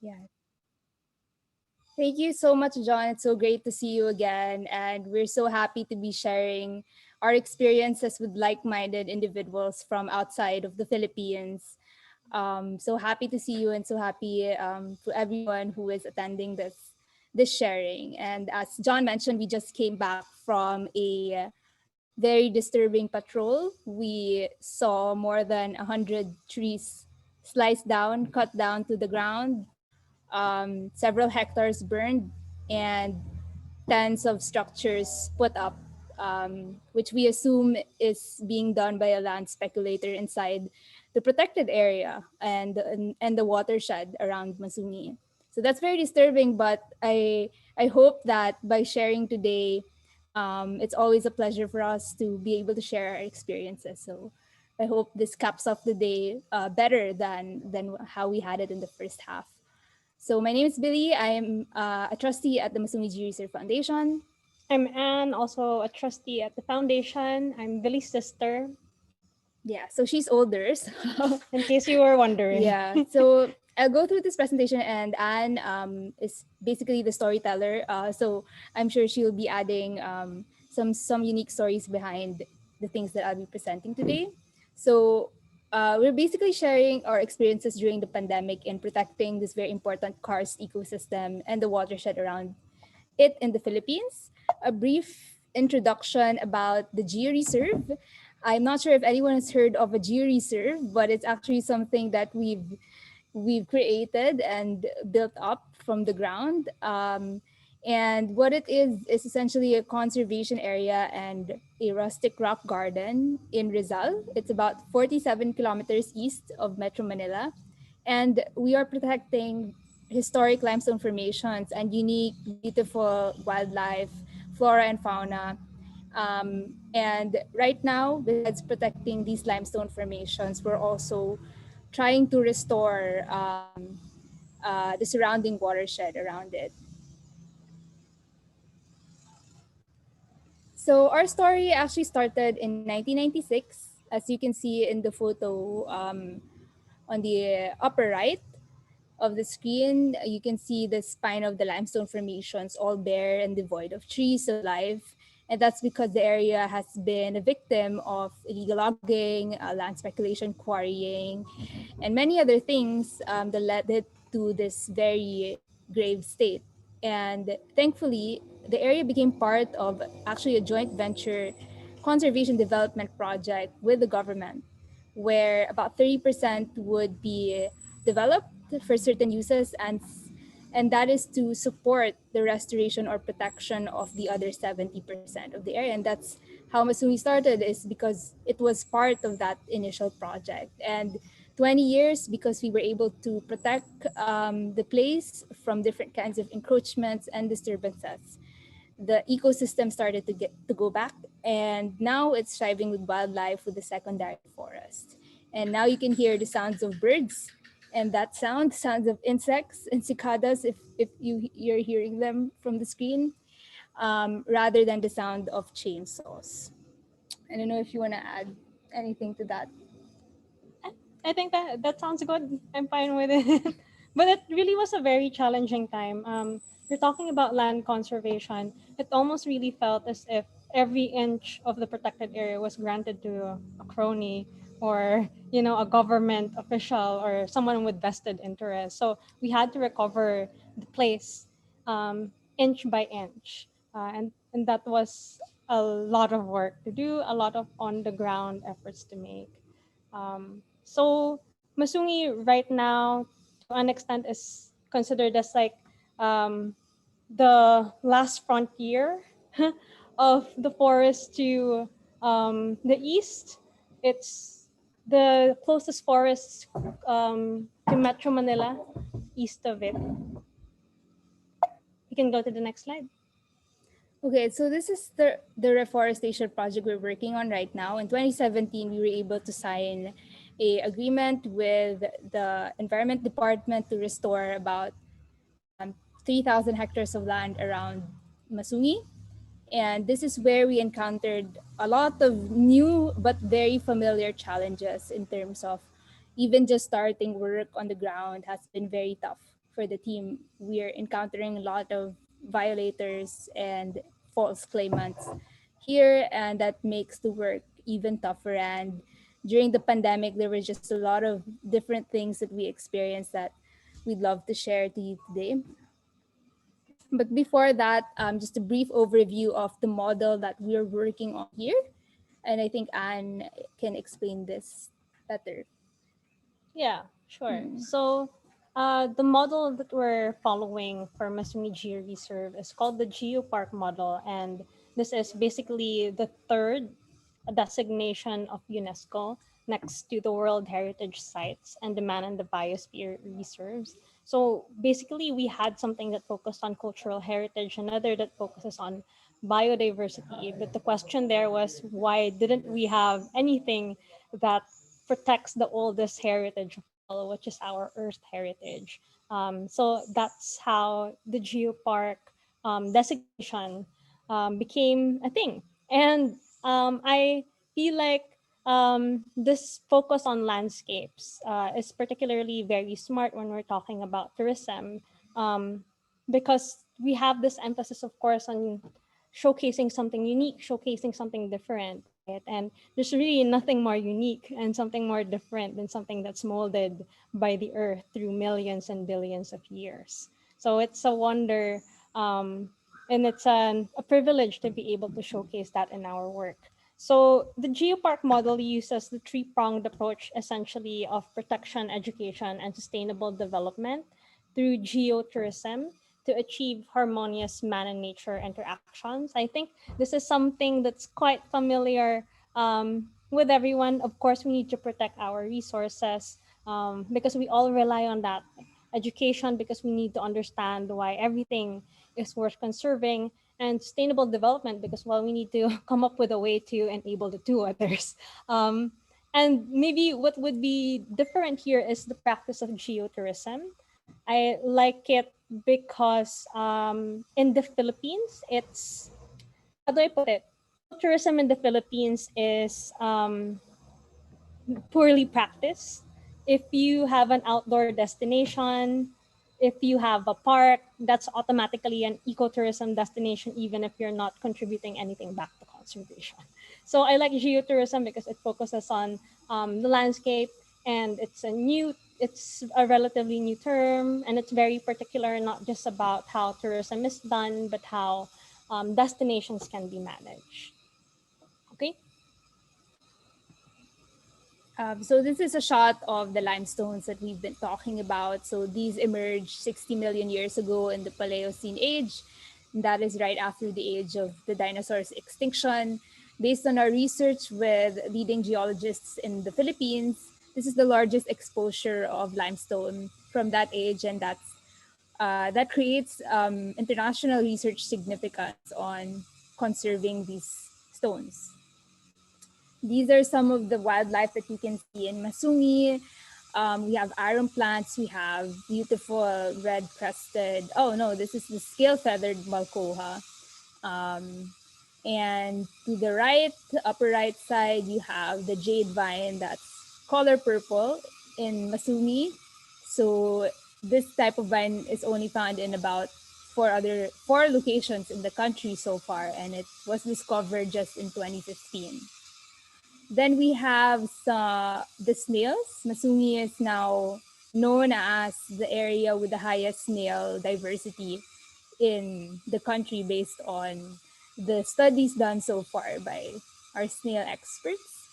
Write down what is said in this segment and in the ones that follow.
Yeah. Thank you so much, John. It's so great to see you again. And we're so happy to be sharing our experiences with like minded individuals from outside of the Philippines. So happy to see you and so happy to everyone who is attending this sharing. And as John mentioned, we just came back from a very disturbing patrol. We saw more than 100 trees sliced down, cut down to the ground, several hectares burned, and tens of structures put up, which we assume is being done by a land speculator inside the protected area and the watershed around Masungi. So that's very disturbing, but I hope that by sharing today, it's always a pleasure for us to be able to share our experiences. So I hope this caps off the day better than how we had it in the first half. So my name is Billy. I'm a trustee at the Masungi Georeserve Foundation. I'm Anne, also a trustee at the foundation. I'm Billy's sister, Yeah, so she's older. So in case you were wondering. yeah, so I'll go through this presentation, and Anne is basically the storyteller. So I'm sure she'll be adding some unique stories behind the things that I'll be presenting today. So we're basically sharing our experiences during the pandemic in protecting this very important karst ecosystem and the watershed around it in the Philippines. A brief introduction about the georeserve. I'm not sure if anyone has heard of a georeserve, but it's actually something that we've created and built up from the ground. And what it is essentially a conservation area and a rustic rock garden in Rizal. It's about 47 kilometers east of Metro Manila. And we are protecting historic limestone formations and unique, beautiful wildlife, flora and fauna. And right now, besides protecting these limestone formations, we're also trying to restore the surrounding watershed around it. So our story actually started in 1996, as you can see in the photo on the upper right of the screen. You can see the spine of the limestone formations, all bare and devoid of trees of life. And that's because the area has been a victim of illegal logging, land speculation, quarrying, and many other things that led it to this very grave state. And thankfully, the area became part of actually a joint venture conservation development project with the government, where about 30% would be developed for certain uses, and that is to support the restoration or protection of the other 70% of the area. And that's how Masumi started, is because it was part of that initial project. And 20 years, because we were able to protect the place from different kinds of encroachments and disturbances, the ecosystem started to go back, and now it's thriving with wildlife with the secondary forest. And now you can hear the sounds of birds, and that sounds of insects and cicadas, if you're hearing them from the screen, rather than the sound of chainsaws. I don't know if you want to add anything to that. I think that sounds good. I'm fine with it. But it really was a very challenging time. You're talking about land conservation. It almost really felt as if every inch of the protected area was granted to a crony or a government official or someone with vested interest. So we had to recover the place inch by inch, and that was a lot of work to do, a lot of on the ground efforts to make. So Masungi right now, to an extent, is considered as like um, the last frontier of the forest to the east. It's the closest forest to Metro Manila, east of it. You can go to the next slide. Okay, so this is the reforestation project we're working on right now. In 2017, we were able to sign a agreement with the Environment Department to restore about 3,000 hectares of land around Masungi. And this is where we encountered a lot of new but very familiar challenges in terms of even just starting work on the ground has been very tough. for the team, we're encountering a lot of violators and false claimants here, and that makes the work even tougher. And during the pandemic, there was just a lot of different things that we experienced that we'd love to share to you today. But before that, just a brief overview of the model that we're working on here. And I think Anne can explain this better. Yeah, sure. Mm. So, the model that we're following for Masungi Georeserve is called the Geopark model, and this is basically the third designation of UNESCO next to the World Heritage Sites and the Man and the Biosphere Reserves. So basically, we had something that focused on cultural heritage, another that focuses on biodiversity. But the question there was, why didn't we have anything that protects the oldest heritage of all, which is our Earth heritage? So that's how the geopark designation became a thing. And I feel like this focus on landscapes is particularly very smart when we're talking about tourism, um, because we have this emphasis, of course, on showcasing something unique, showcasing something different, right? And there's really nothing more unique and something more different than something that's molded by the earth through millions and billions of years. So it's a wonder, and it's a privilege to be able to showcase that in our work. So the geopark model uses the three-pronged approach essentially of protection, education, and sustainable development through geotourism to achieve harmonious man and nature interactions. I think this is something that's quite familiar with everyone. Of course, we need to protect our resources because we all rely on that. Education, because we need to understand why everything is worth conserving, and sustainable development, because, well, we need to come up with a way to enable the two others. Um, and maybe what would be different here is the practice of geotourism. I like it because in the Philippines, it's, how do I put it? Ecotourism in the Philippines is poorly practiced. If you have an outdoor destination, if you have a park, that's automatically an ecotourism destination, even if you're not contributing anything back to conservation. So I like geotourism because it focuses on the landscape, and it's a relatively new term, and it's very particular, not just about how tourism is done, but how destinations can be managed. Okay. So this is a shot of the limestones that we've been talking about. So these emerged 60 million years ago in the Paleocene age. And that is right after the age of the dinosaurs' extinction. Based on our research with leading geologists in the Philippines, this is the largest exposure of limestone from that age, and that creates international research significance on conserving these stones. These are some of the wildlife that you can see in Masungi. We have iron plants. We have beautiful red-crested. Oh no, this is the scale-feathered malcoha. Um, and to the right, upper right side, you have the jade vine that's color purple in Masungi. So this type of vine is only found in about four locations in the country so far, and it was discovered just in 2015. Then we have the snails. Masungi is now known as the area with the highest snail diversity in the country based on the studies done so far by our snail experts.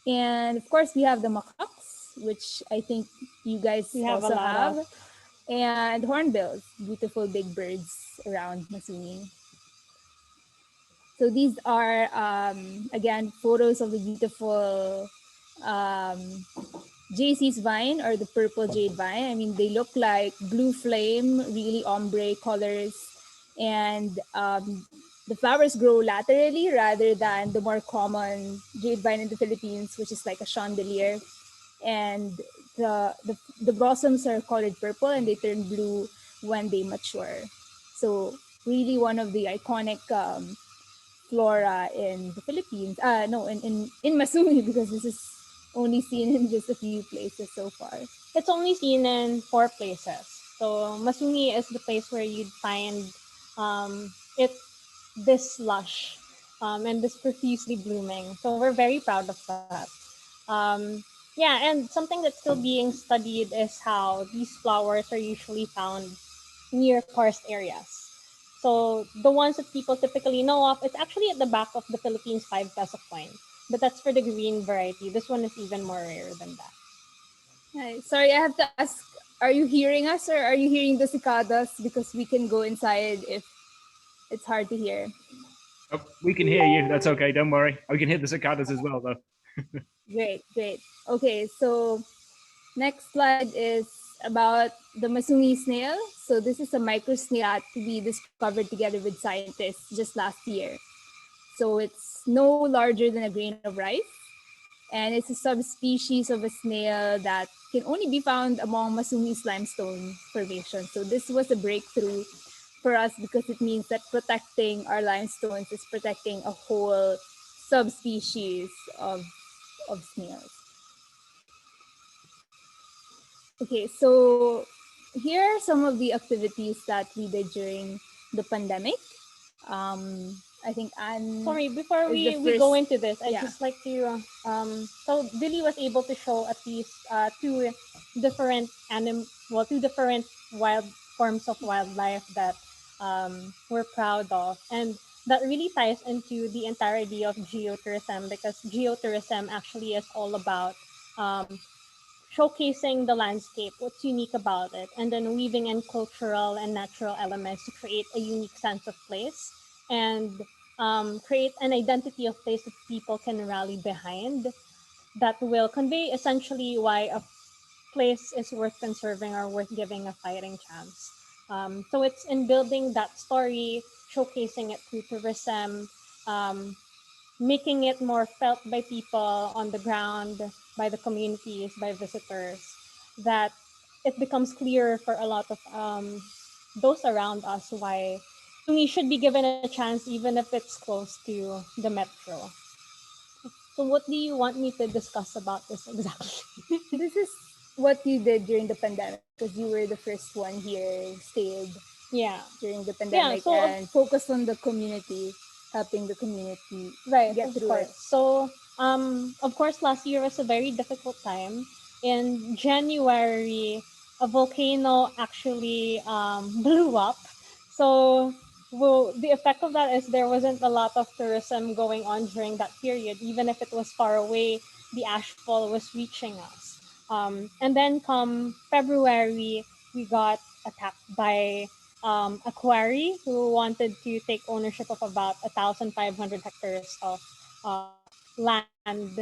And of course, we have the macaques, which I think you guys We have a also lot of. have, and hornbills, beautiful big birds around Masungi. So these are again photos of the beautiful um, JC's vine, or the purple jade vine. I mean, they look like blue flame, really ombre colors, and the flowers grow laterally rather than the more common jade vine in the Philippines, which is like a chandelier. And the blossoms are colored purple and they turn blue when they mature. So really one of the iconic flora in the Philippines. No, in Masumi, because this is only seen in just a few places so far. It's only seen in 4 places So Masungi is the place where you'd find it this lush and this profusely blooming. So we're very proud of that. Yeah, and something that's still being studied is how these flowers are usually found near karst areas. So the ones that people typically know of, it's actually at the back of the Philippines 5 peso coin. But that's for the green variety. This one is even more rare than that. Hi. Sorry, I have to ask, are you hearing us or are you hearing the cicadas? Because we can go inside if it's hard to hear. Oh, we can hear you. That's okay. Don't worry. We can hear the cicadas as well, though. Great, great. Okay, so next slide is about the Masungi snail. So this is a micro snail that we discovered together with scientists just last year. So it's no larger than a grain of rice, and it's a subspecies of a snail that can only be found among Masungi's limestone formation. So this was a breakthrough for us because it means that protecting our limestones is protecting a whole subspecies of snails. Okay, so here are some of the activities that we did during the pandemic. I think Anne Sorry, before is the we go first. into this, I'd Yeah. just like to so Billy was able to show at least different two different wild forms of wildlife that we're proud of, and that really ties into the entire idea of geotourism, because geotourism actually is all about um, showcasing the landscape, what's unique about it, and then weaving in cultural and natural elements to create a unique sense of place and create an identity of place that people can rally behind, that will convey essentially why a place is worth conserving or worth giving a fighting chance. So it's in building that story, showcasing it through tourism, um, making it more felt by people on the ground, by the communities, by visitors, that it becomes clearer for a lot of those around us why we should be given a chance even if it's close to the metro. So what do you want me to discuss about this exactly? This is what you did during the pandemic because you were the first one here, stayed Yeah. during the Yeah, pandemic so and focused on the community, helping the community right, get of through it. course. So, of course, last year was a very difficult time. In January, a volcano actually blew up. So, well, the effect of that is there wasn't a lot of tourism going on during that period. Even if it was far away, the ashfall was reaching us. And then come February, we got attacked by a quarry who wanted to take ownership of about 1,500 hectares of land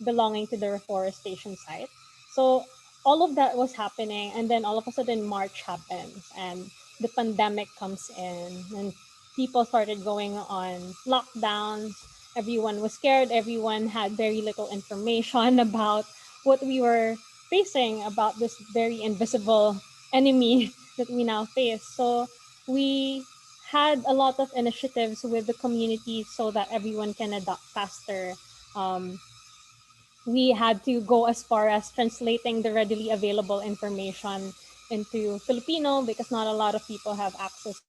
belonging to the reforestation site. So all of that was happening, and then all of a sudden March happens, and the pandemic comes in, and people started going on lockdowns. Everyone was scared. Everyone had very little information about what we were facing, about this very invisible enemy that we now face. So we had a lot of initiatives with the community so that everyone can adapt faster. Um, we had to go as far as translating the readily available information into Filipino, because not a lot of people have access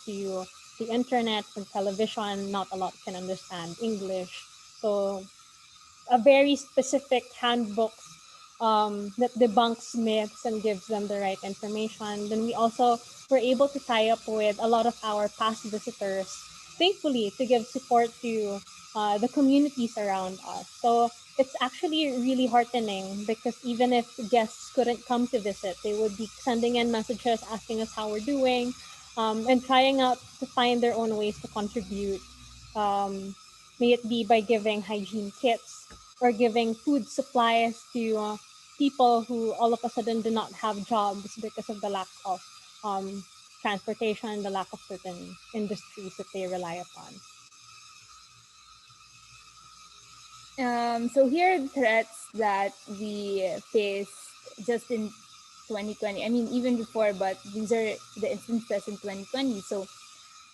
to the internet and television. Not a lot can understand English. So a very specific handbook that debunks myths and gives them the right information. Then we also were able to tie up with a lot of our past visitors, thankfully, to give support to the communities around us. So it's actually really heartening, because even if guests couldn't come to visit, they would be sending in messages asking us how we're doing, and trying out to find their own ways to contribute. Um, May it be by giving hygiene kits or giving food supplies to people who all of a sudden do not have jobs because of the lack of um, transportation, the lack of certain industries that they rely upon. So here are the threats that we faced just in 2020. I mean, even before, but these are the instances in 2020. So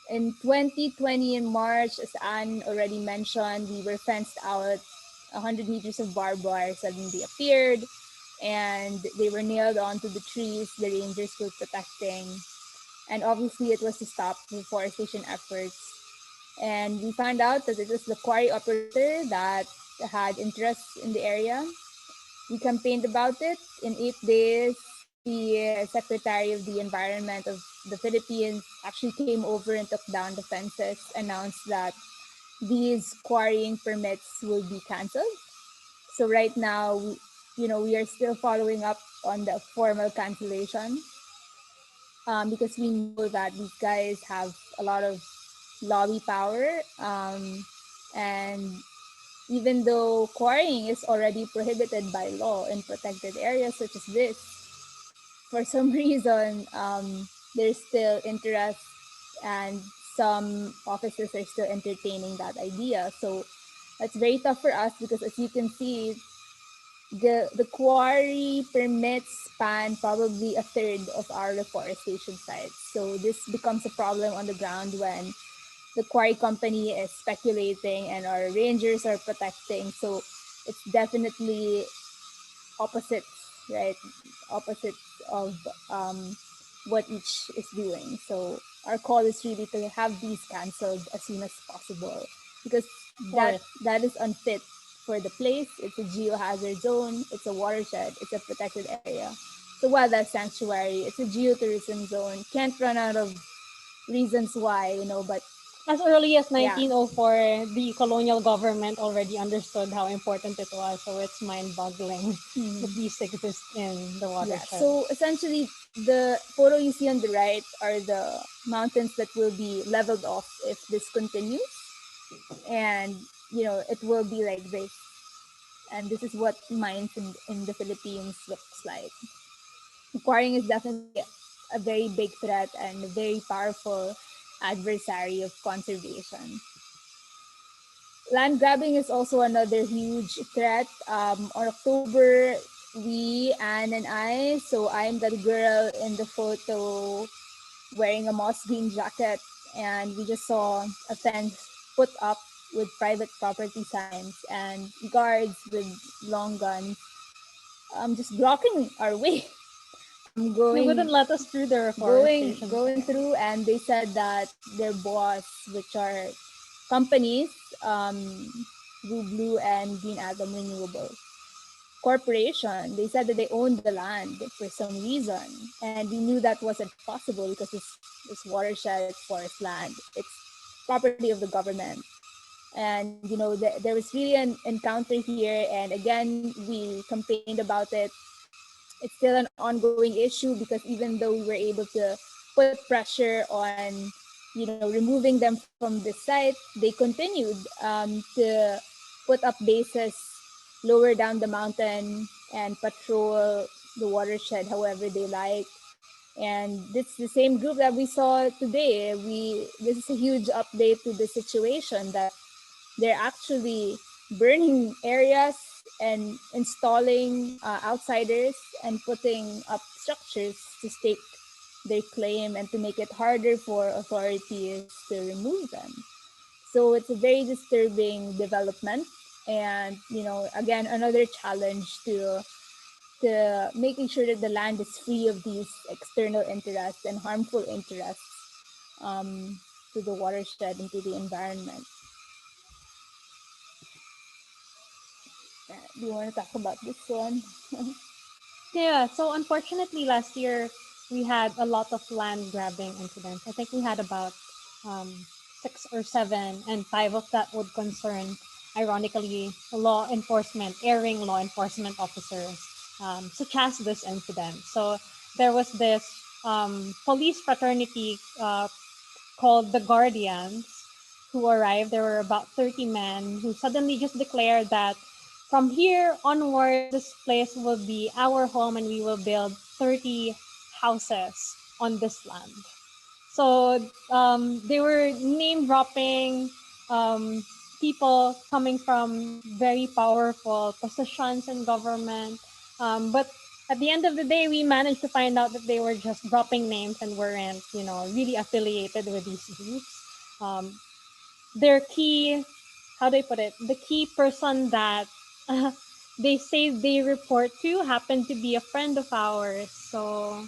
in 2020 in March, as Anne already mentioned, we were fenced out. 100 meters of barbed wire suddenly appeared. and they were nailed onto the trees the rangers were protecting. And obviously, it was to stop reforestation efforts. And we found out that it was the quarry operator that had interests in the area. We campaigned about it. In 8 days, the Secretary of the Environment of the Philippines actually came over and took down the fences, announced that these quarrying permits will be canceled. So right now, we are still following up on the formal cancellation, because we know that these guys have a lot of lobby power, and even though quarrying is already prohibited by law in protected areas such as this, for some reason, there's still interest, and some officers are still entertaining that idea. So that's very tough for us because, as you can see, the quarry permits span probably a third of our reforestation sites. So this becomes a problem on the ground when the quarry company is speculating and our rangers are protecting. So it's definitely opposites, right? Opposites of what each is doing. So our call is really to have these canceled as soon as possible, because Of that course. that is unfit for the place. It's a geohazard zone. It's a watershed. It's a protected area. It's a wildlife sanctuary. It's a geotourism zone. Can't run out of reasons why, but As early as yeah. 1904, the colonial government already understood how important it was, so it's mind-boggling that Mhm. these exist in the Yeah. watershed. So essentially, the photo you see on the right are the mountains that will be leveled off if this continues, and it will be like this. And this is what mines in the Philippines looks like. Quarrying is definitely a very big threat and a very powerful adversary of conservation. Land grabbing is also another huge threat. On October, Anne and I, so I'm the girl in the photo wearing a moss green jacket, and we just saw a fence put up with private property signs and guards with long guns, just blocking our way. They Going wouldn't let us through the going reforestation going site. through, and they said that their boss, which are companies, um Blue and Green Atom Renewable Corporation, they said that they owned the land for some reason, and we knew that wasn't possible because it's watershed, it's forest land, it's property of the government. And there was really an encounter here, and again we campaigned about it. It's still an ongoing issue because even though we were able to put pressure on removing them from the site, they continued to put up bases lower down the mountain and patrol the watershed however they like. And it's the same group that we saw today. We This is a huge update to the situation that they're actually burning areas and installing outsiders and putting up structures to stake their claim and to make it harder for authorities to remove them. So it's a very disturbing development, and again, another challenge to making sure that the land is free of these external interests and harmful interests, to the watershed and to the environment. Do you want to talk about this one? Yeah, so unfortunately last year we had a lot of land grabbing incidents. I think we had about um, 6 or 7, and 5 of that would concern, ironically, airing law enforcement officers, such as this incident. So there was this police fraternity called the Guardians who arrived. There were about 30 men who suddenly just declared that from here onwards, this place will be our home and we will build 30 houses on this land. So they were name dropping people coming from very powerful positions in government. But at the end of the day, we managed to find out that they were just dropping names and weren't, really affiliated with these groups. Um, their key, how do I put it? The key person that they say they report to happened to be a friend of ours. So,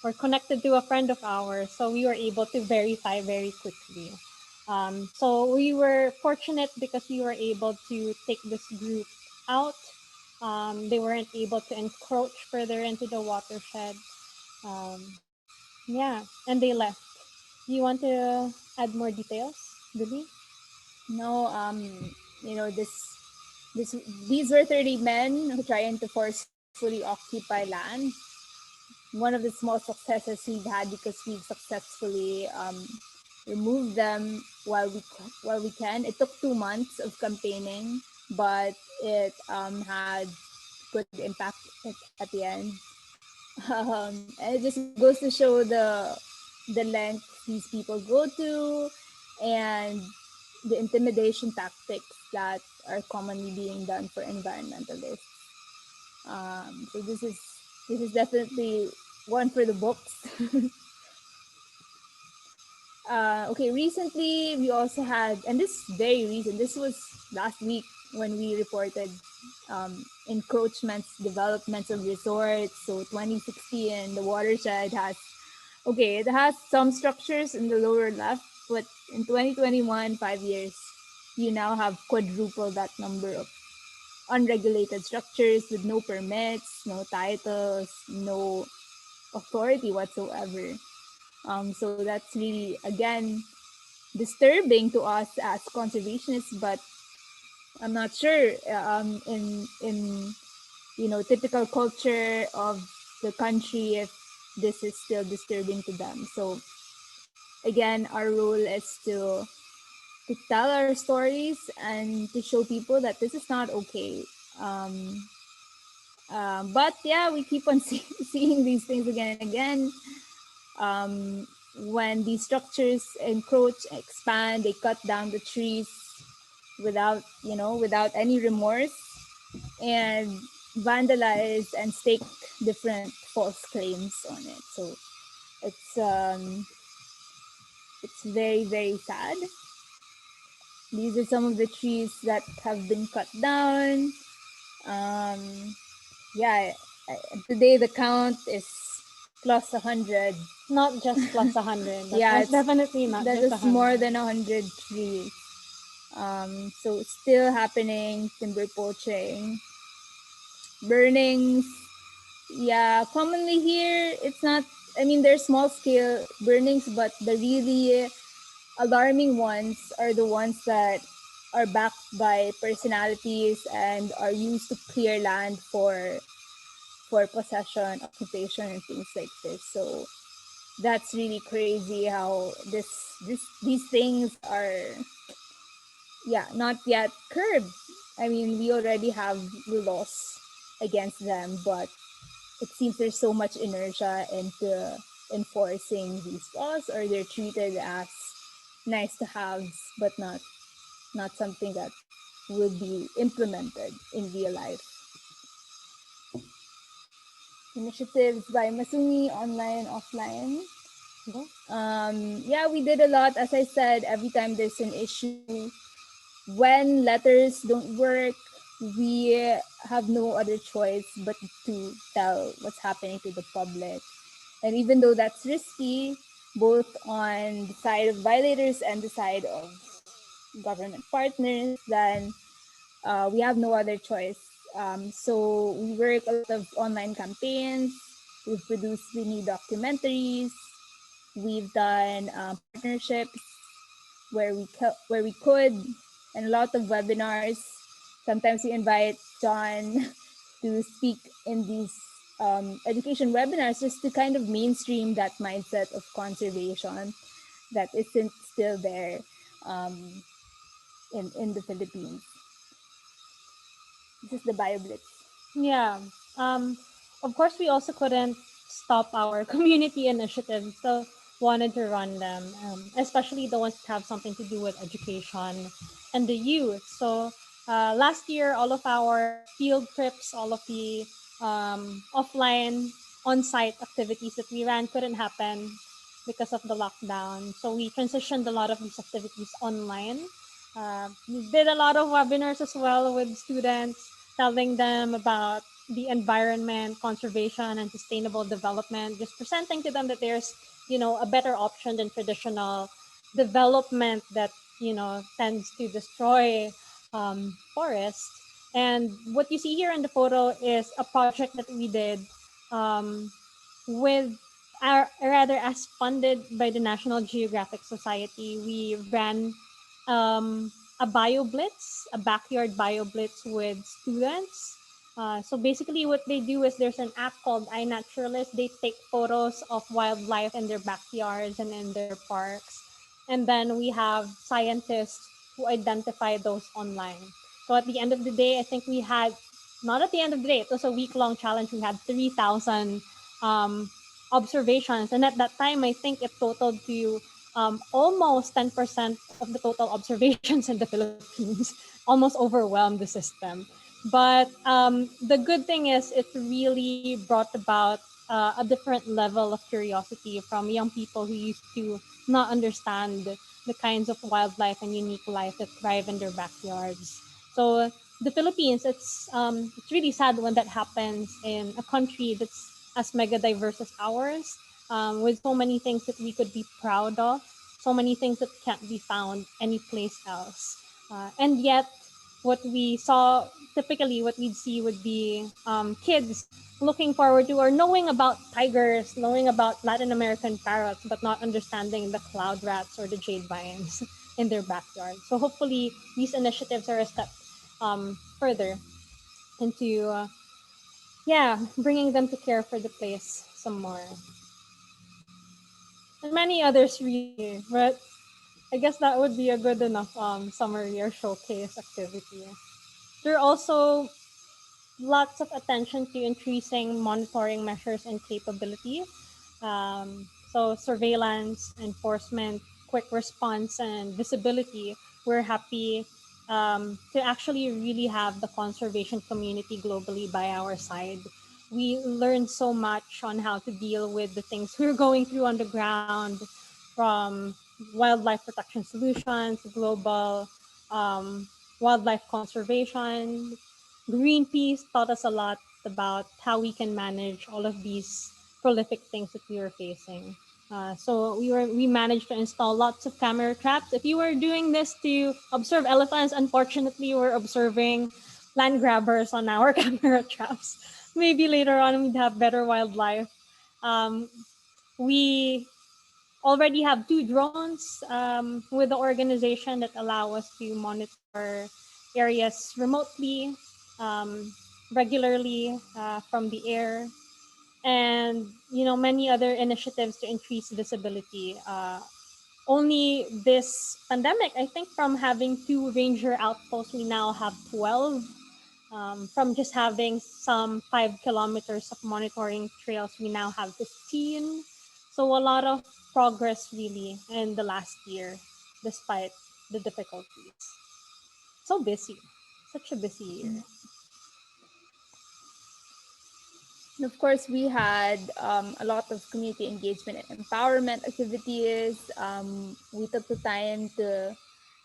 or connected to a friend of ours. So we were able to verify very quickly. So we were fortunate because we were able to take this group out. They weren't able to encroach further into the watershed. Um, yeah, and they left. You want to add more details, Billy? No, you know, this these were 30 men who trying to forcefully occupy land. One of the small successes we've had because we've successfully removed them while we can. It took 2 months of campaigning, but it had good impact at the end. And it just goes to show the length these people go to, and the intimidation tactics that are commonly being done for environmentalists. So this is definitely one for the books. Okay, recently we also had, and this is very recent. This was last week when we reported encroachments, developments of resorts. So 2016, the watershed has, okay, it has some structures in the lower left, but in 2021, 5 years, you now have quadruple that number of unregulated structures with no permits, no titles, no authority whatsoever. So that's really, again, disturbing to us as conservationists, but I'm not sure in typical culture of the country if this is still disturbing to them. So again, our role is to tell our stories and to show people that this is not okay. Um, but yeah, we keep on seeing these things again and again. Um, when these structures encroach, expand, they cut down the trees without any remorse, and vandalize and stake different false claims on it. So it's it's very, very sad. These are some of the trees that have been cut down. Um, yeah, today the count is plus 100. Not just plus 100. That's Yeah, most it's definitely not that just is more 100. than 100 trees. So it's still happening. Timber poaching, burnings. Yeah, commonly here it's not. I mean, there's small scale burnings, but the really alarming ones are the ones that are backed by personalities and are used to clear land for possession, occupation, and things like this. So that's really crazy how these things are, yeah, not yet curbed. I mean, we already have the laws against them, but it seems there's so much inertia into enforcing these laws, or they're treated as nice to haves, but not something that will be implemented in real life. Initiatives by Masungi, online, offline. Yeah, we did a lot. As I said, every time there's an issue, when letters don't work, we have no other choice but to tell what's happening to the public. And even though that's risky, both on the side of violators and the side of government partners, then we have no other choice. So we work a lot of online campaigns. We've produced mini documentaries. We've done partnerships where we could, and a lot of webinars. Sometimes we invite John to speak in these education webinars just to kind of mainstream that mindset of conservation that isn't still there um, in the Philippines. This is the BioBlitz. Yeah. Um, of course, we also couldn't stop our community initiatives. So wanted to run them, especially the ones that have something to do with education and the youth. So last year, all of our field trips, all of the offline on-site activities that we ran couldn't happen because of the lockdown. So we transitioned a lot of these activities online. We did a lot of webinars as well with students, telling them about the environment, conservation, and sustainable development, just presenting to them that there's, a better option than traditional development that, tends to destroy forests. And what you see here in the photo is a project that we did um, with rather as funded by the National Geographic Society. We ran a bio blitz, a backyard bio blitz with students. So basically, what they do is there's an app called iNaturalist. They take photos of wildlife in their backyards and in their parks, and then we have scientists who identify those online. So at the end of the day, I think we had, not at the end of the day, it was a week-long challenge. We had 3,000 um, observations, and at that time, I think it totaled to almost 10% of the total observations in the Philippines. Almost overwhelmed the system. But the good thing is it really brought about a different level of curiosity from young people who used to not understand the kinds of wildlife and unique life that thrive in their backyards. So the Philippines, it's really sad when that happens in a country that's as mega diverse as ours, with so many things that we could be proud of, so many things that can't be found anyplace else. And yet, what we saw typically, what we'd see would be kids looking forward to or knowing about tigers, knowing about Latin American parrots, but not understanding the cloud rats or the jade vines in their backyard. So hopefully, these initiatives are a step further into bringing them to care for the place some more. And many others really, but I guess that would be a good enough summary or showcase activity. There are also lots of attention to increasing monitoring measures and capability. So surveillance, enforcement, quick response, and visibility. We're happy to actually really have the conservation community globally by our side. We learned so much on how to deal with the things we're going through on the ground, from wildlife protection solutions, global um, wildlife conservation. Greenpeace taught us a lot about how we can manage all of these prolific things that we were facing. So we managed to install lots of camera traps. If you were doing this to observe elephants, unfortunately, we're observing land grabbers on our camera traps. Maybe later on we'd have better wildlife. We already have 2 drones with the organization that allow us to monitor areas remotely, um, regularly from the air, and many other initiatives to increase visibility. Only this pandemic, I think, from having 2 ranger outposts, we now have 12. From just having some 5 kilometers of monitoring trails, we now have 15. So a lot of progress really in the last year, despite the difficulties. So busy, such a busy year. And of course, we had a lot of community engagement and empowerment activities. We took the time to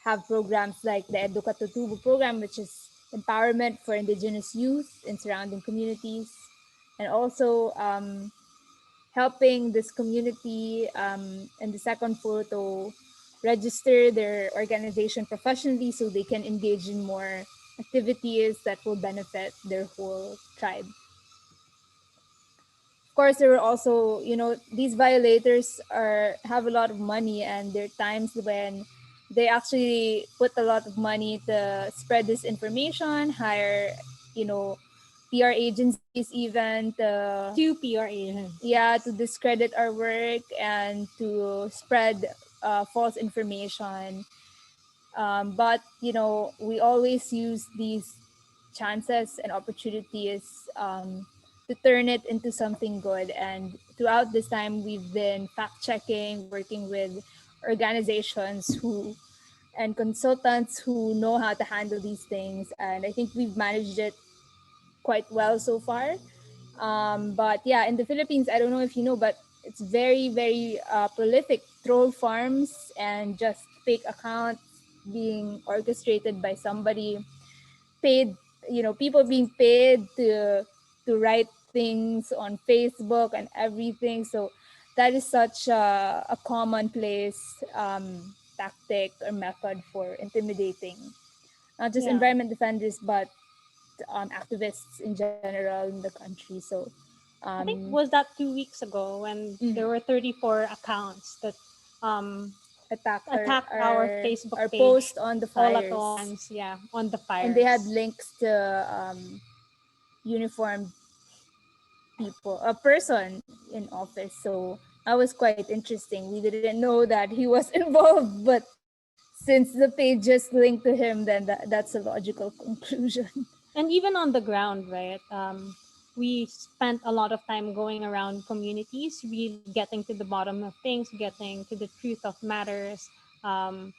have programs like the Educatutubo program, which is empowerment for indigenous youth in surrounding communities, and also helping this community in the second photo register their organization professionally so they can engage in more activities that will benefit their whole tribe. Of course, there were also, these violators have a lot of money, and there are times when they actually put a lot of money to spread this information, hire, you know, PR agencies even to, 2 PR agents. yeah, to discredit our work and to spread false information. But we always use these chances and opportunities to turn it into something good. And throughout this time, we've been fact checking, working with organizations who and consultants who know how to handle these things. And I think we've managed it quite well so far. But yeah, in the Philippines, I don't know if you know, but it's very, very prolific. Troll farms and just fake accounts being orchestrated by somebody paid people being paid to write things on Facebook and everything. So that is such a commonplace tactic or method for intimidating not just Yeah. environment defenders but activists in general in the country. So I think um, was that 2 weeks ago when there were 34 accounts that um attack attacked our Facebook our page post on the all at fires, once. Yeah, on the and they had fires. links to uniformed people, a person in office. So that was quite interesting. We didn't know that he was involved, but since the page just linked to him, then that's a logical conclusion. And even on the ground, right? We spent a lot of time going around communities, really getting to the bottom of things, getting to the truth of matters. Um,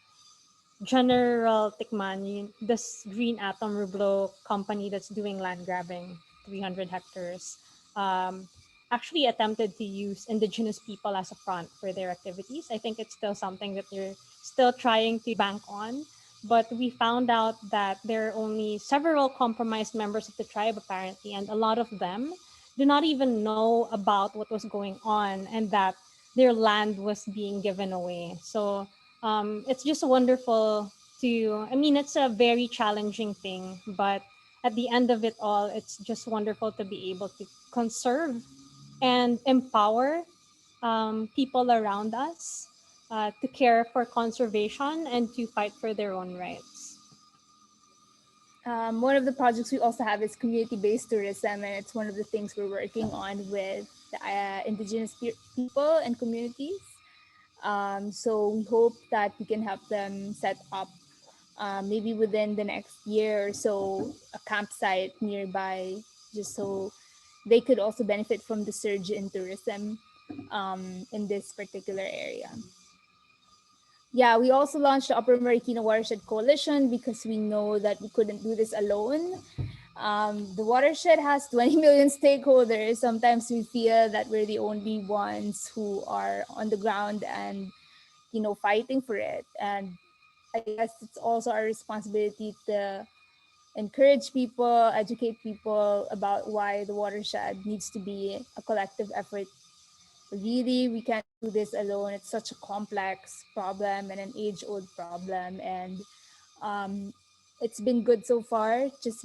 General Tikman, this Green Atom Rublo company that's doing land grabbing, 300 hectares, um, actually attempted to use indigenous people as a front for their activities. I think it's still something that they're still trying to bank on. But we found out that there are only several compromised members of the tribe, apparently, and a lot of them do not even know about what was going on and that their land was being given away. So it's just wonderful I mean, it's a very challenging thing, but at the end of it all, it's just wonderful to be able to conserve and empower people around us to care for conservation and to fight for their own rights. One of the projects we also have is community-based tourism, and it's one of the things we're working on with the indigenous people and communities. So we hope that we can help them set up, maybe within the next year or so, a campsite nearby, just so they could also benefit from the surge in tourism in this particular area. Yeah, we also launched the Upper Marikina Watershed Coalition because we know that we couldn't do this alone. The watershed has 20 million stakeholders. Sometimes we feel that we're the only ones who are on the ground and fighting for it. And I guess it's also our responsibility to encourage people, educate people about why the watershed needs to be a collective effort. Really, we can't do this alone. It's such a complex problem and an age-old problem, and um, it's been good so far. Just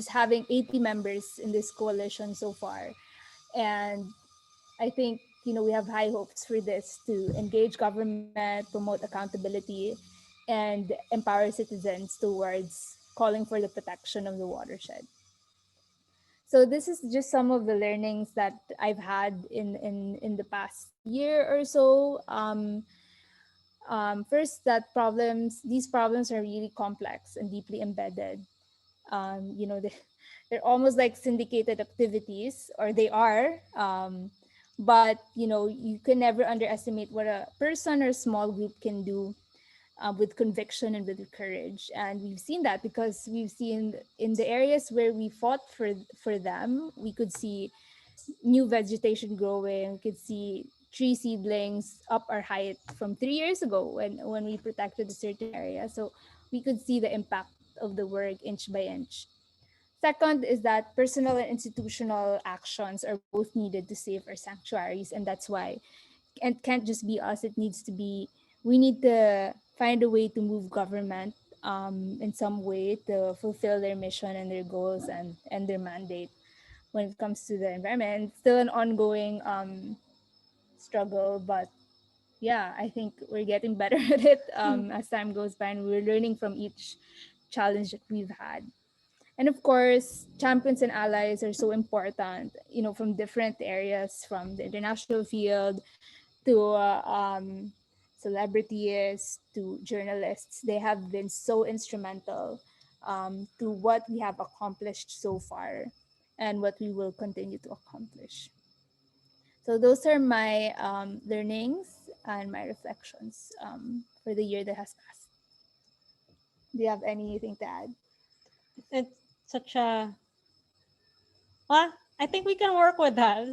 having 80 members in this coalition so far, and I think we have high hopes for this to engage government, promote accountability, and empower citizens towards calling for the protection of the watershed. So this is just some of the learnings that I've had in the past year or so. First, that these problems are really complex and deeply embedded. They're almost like syndicated activities, or they are. But you can never underestimate what a person or small group can do with conviction and with courage. And we've seen that because we've seen in the areas where we fought for them, we could see new vegetation growing. We could see tree seedlings up our height from 3 years ago when we protected a certain area. So we could see the impact of the work inch by inch. Second is that personal and institutional actions are both needed to save our sanctuaries, and that's why it can't just be us. It needs to be we need to find a way to move government in some way to fulfill their mission and their goals and their mandate when it comes to the environment. It's still an ongoing struggle, but yeah, I think we're getting better at it as time goes by, and we're learning from each challenge that we've had. And of course, champions and allies are so important, from different areas, from the international field to celebrities to journalists. They have been so instrumental to what we have accomplished so far and what we will continue to accomplish. So those are my learnings and my reflections for the year that has passed. Do you have anything to add? It's such a well, I think we can work with that.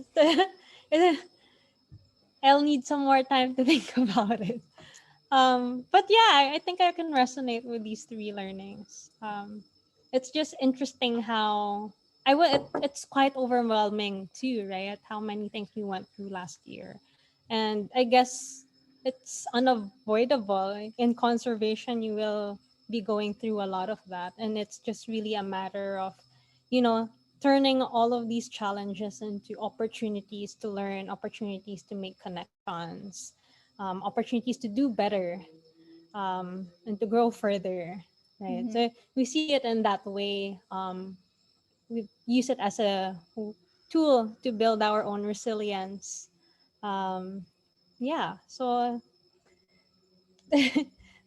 I'll need some more time to think about it. But yeah, I think I can resonate with these three learnings. it's just interesting how it's quite overwhelming too, right? How many things we went through last year. And I guess it's unavoidable. In conservation, you will be going through a lot of that. And it's just really a matter of, you know, turning all of these challenges into opportunities to learn, opportunities to make connections, opportunities to do better, and to grow further, right? Mhm. So we see it in that way. We use it as a tool to build our own resilience. Um, yeah, so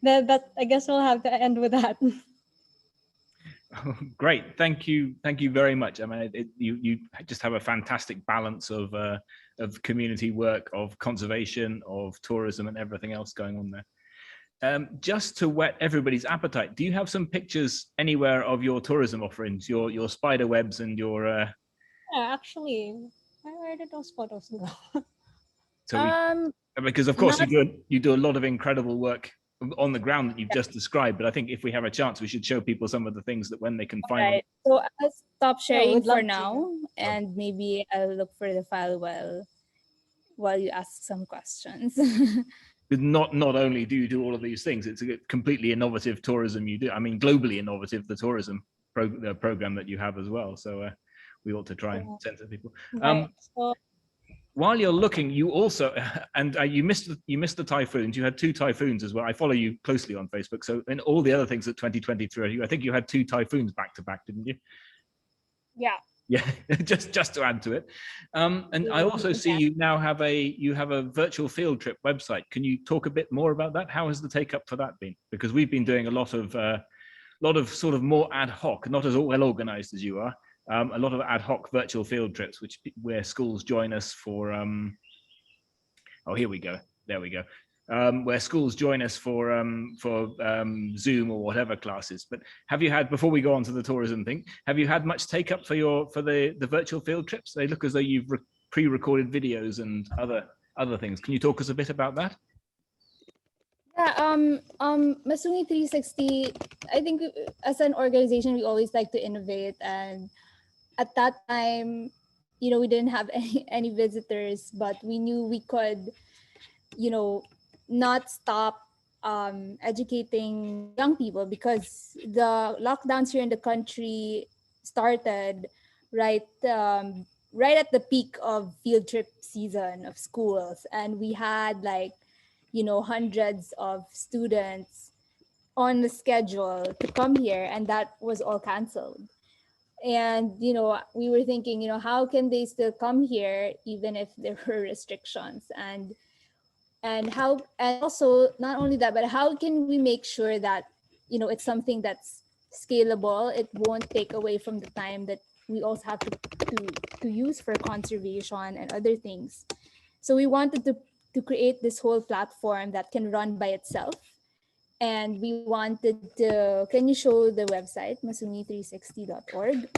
that I guess we'll have to end with that. Great, thank you very much. I mean, you just have a fantastic balance of community work, of conservation, of tourism, and everything else going on there. Just to whet everybody's appetite, do you have some pictures anywhere of your tourism offerings, your spider webs and your Yeah, actually, where did those photos go? so we because of course Not you do a lot of incredible work on the ground that you've just described, but I think if we have a chance, we should show people some of the things that when they can find on. right. So I'll stop Yeah, sharing we'd for love to. now, and maybe I'll look for the file while you ask some questions. Not only do you do all of these things, it's a completely innovative tourism you do. I mean, globally innovative, the tourism program that you have as well. So we ought to try and censor people. Right. So While you're looking, you also and you missed the typhoons. You had two typhoons as well. I follow you closely on Facebook. So in all the other things that 2023, I think you had two typhoons back to back, didn't you? Yeah. Yeah, just to add to it. And I also see you now have a virtual field trip website. Can you talk a bit more about that? How has the take up for that been? Because we've been doing a lot of sort of more ad hoc, not as well organized as you are. A lot of ad hoc virtual field trips, where schools join us for. Oh, here we go. There we go. Where schools join us for Zoom or whatever classes. But have you had, before we go on to the tourism thing, have you had much take up for the virtual field trips? They look as though you've pre-recorded videos and other things. Can you talk us a bit about that? Yeah, Masungi 360, I think as an organization, we always like to innovate. And at that time, we didn't have any visitors, but we knew we could, not stop educating young people, because the lockdowns here in the country started right right at the peak of field trip season of schools, and we had like hundreds of students on the schedule to come here, and that was all canceled. And we were thinking, how can they still come here even if there were restrictions, and also not only that, but how can we make sure that it's something that's scalable, it won't take away from the time that we also have to use for conservation and other things. So we wanted to create this whole platform that can run by itself. And we wanted to, can you show the website, masungi360.org?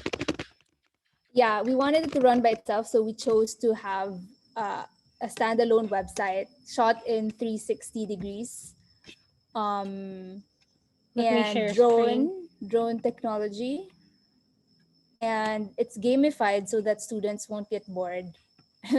Yeah, we wanted it to run by itself, so we chose to have a standalone website shot in 360 degrees, um, let me and share screen. drone technology, and it's gamified so that students won't get bored.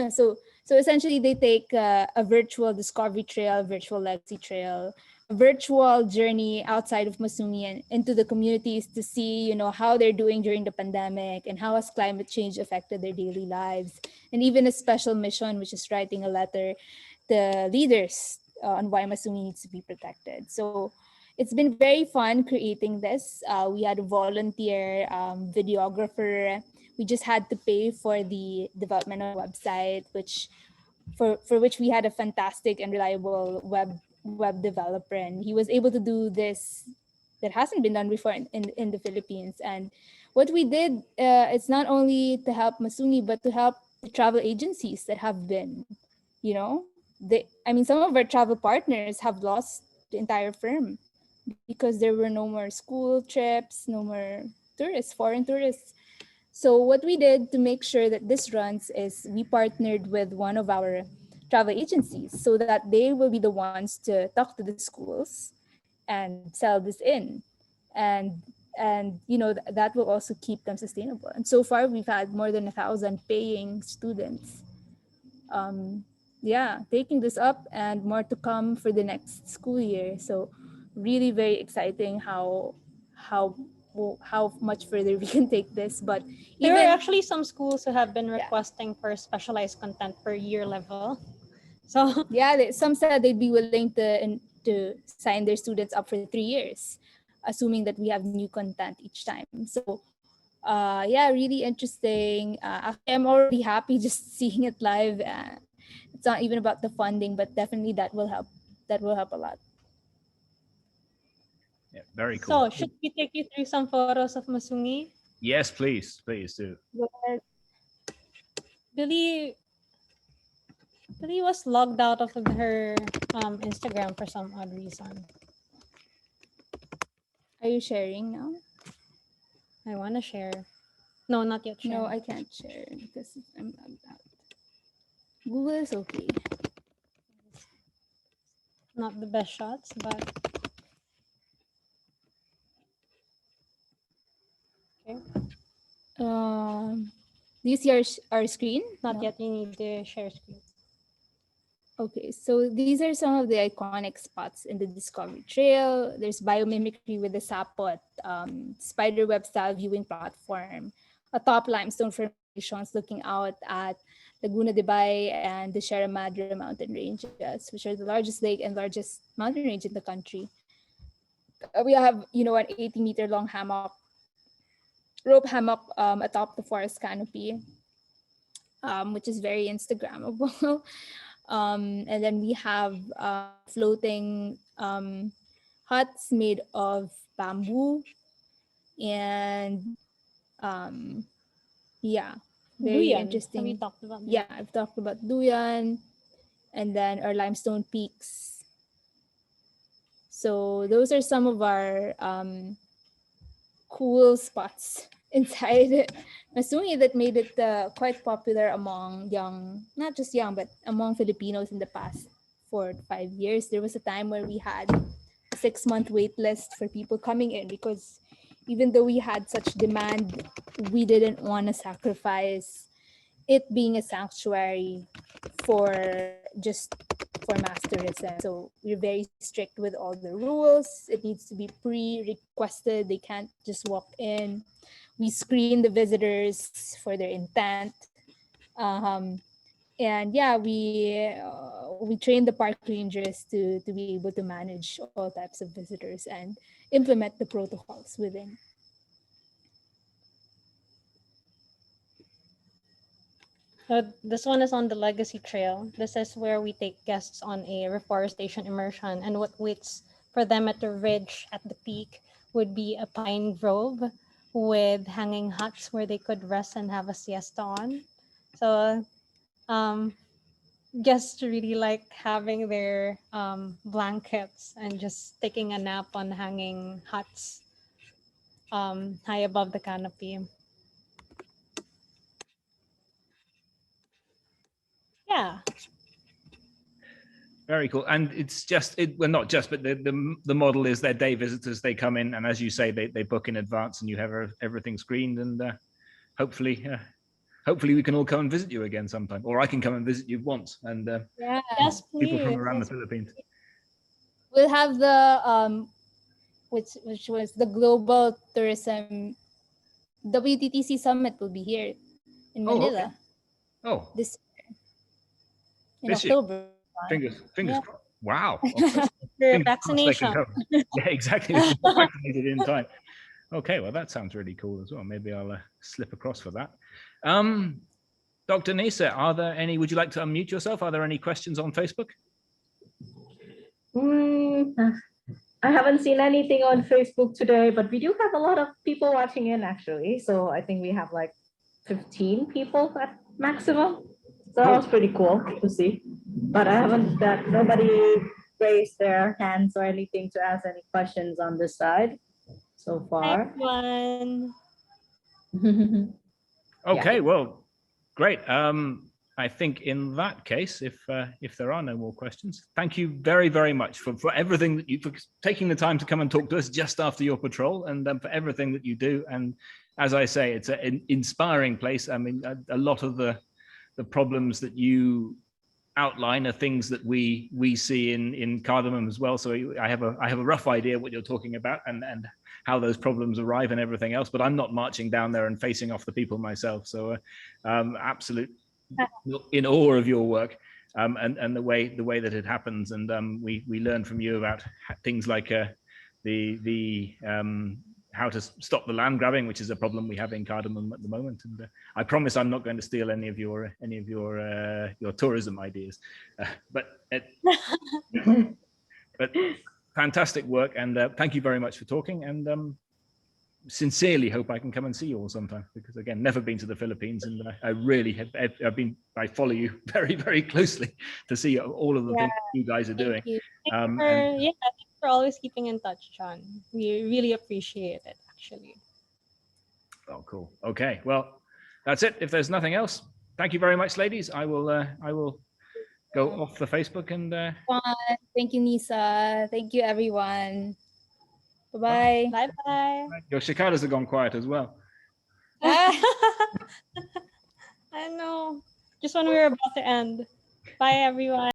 So essentially they take a virtual discovery trail, virtual legacy trail, a virtual journey outside of Masungi and into the communities to see how they're doing during the pandemic, and how has climate change affected their daily lives, and even a special mission, which is writing a letter to leaders on why Masungi needs to be protected. So it's been very fun creating this. We had a volunteer videographer. We just had to pay for the development of the website, which for which we had a fantastic and reliable web developer, and he was able to do this that hasn't been done before in the Philippines. And what we did, it's not only to help Masungi, but to help the travel agencies that have been, some of our travel partners have lost the entire firm because there were no more school trips, no more tourists, foreign tourists. So what we did to make sure that this runs is we partnered with one of our travel agencies so that they will be the ones to talk to the schools and sell this in. And and that will also keep them sustainable. And so far we've had more than 1,000 paying students, taking this up, and more to come for the next school year. So really very exciting how how much further we can take this. But There even are actually some schools who have been requesting for specialized content per year level. So some said they'd be willing to sign their students up for 3 years, assuming that we have new content each time. So really interesting. Actually, I'm already happy just seeing it live. It's not even about the funding, but definitely that will help. That will help a lot. Yeah, very cool. So should we take you through some photos of Masungi? Yes, please do. Billie was logged out of her Instagram for some odd reason. Are you sharing now? I want to share. No, not yet share. No, I can't share because I'm logged out. Google is okay. Not the best shots, but okay. Do you see our screen? Not yet. You need to share screen. Okay, so these are some of the iconic spots in the Discovery Trail. There's biomimicry with the Sapot, spiderweb style viewing platform, atop limestone formations looking out at Laguna de Bay and the Sierra Madre mountain ranges, which are the largest lake and largest mountain range in the country. We have, an 80-meter long rope hammock atop the forest canopy, which is very Instagrammable. And then we have floating huts made of bamboo, and very Duyan. interesting. Have we talked about that? Yeah, I've talked about Duyan, and then our limestone peaks. So those are some of our cool spots inside Masungi that made it quite popular among not just young, but among Filipinos in the past 4 to 5 years. There was a time where we had a 6-month wait list for people coming in, because even though we had such demand, we didn't want to sacrifice it being a sanctuary for just for mass tourism. So we're very strict with all the rules. It needs to be pre-requested. They can't just walk in. We screen the visitors for their intent. And we train the park rangers to be able to manage all types of visitors and implement the protocols within. So this one is on the Legacy Trail. This is where we take guests on a reforestation immersion, and what waits for them at the ridge at the peak would be a pine grove with hanging huts where they could rest and have a siesta on. So guests really like having their blankets and just taking a nap on hanging huts high above the canopy. Yeah. Very cool. And it's not just, but the model is their day visitors. They come in, and as you say, they book in advance, and you have everything screened, and hopefully we can all come and visit you again sometime, or I can come and visit you once, and Yes, please. people from around the Philippines. We'll have the which was the Global Tourism WTTC Summit will be here in Manila. Oh, This in this year. October. Fingers crossed. Wow. For vaccination. Yeah, exactly. Vaccinated in time. Okay, well, that sounds really cool as well. Maybe I'll slip across for that. Dr. Nisa, would you like to unmute yourself? Are there any questions on Facebook? I haven't seen anything on Facebook today, but we do have a lot of people watching in actually. So I think we have like 15 people at maximum. So that was pretty cool to see. But I haven't nobody raised their hands or anything to ask any questions on this side so far. One. Okay, well, great. I think in that case, if there are no more questions, thank you very, very much for everything that for taking the time to come and talk to us just after your patrol, and for everything that you do. And as I say, it's an inspiring place. I mean, a lot of the problems that you outline are things that we see in Cardamom as well. So I have a rough idea what you're talking about and how those problems arrive and everything else. But I'm not marching down there and facing off the people myself. So absolute in awe of your work and the way that it happens. And we learn from you about things like the how to stop the land grabbing, which is a problem we have in Cardamom at the moment. And I promise I'm not going to steal any of your tourism ideas, but fantastic work, and thank you very much for talking. And sincerely hope I can come and see you all sometime, because again, never been to the Philippines, and I really I follow you very, very closely to see all of the things you guys are doing. Thanks for always keeping in touch, John. We really appreciate it, actually. Oh, cool. Okay, well, that's it. If there's nothing else, thank you very much, ladies. I will go off the Facebook and. Thank you, Nisa. Thank you, everyone. Bye-bye. Bye-bye. Your cicadas have gone quiet as well. I know. Just when we were about to end. Bye, everyone.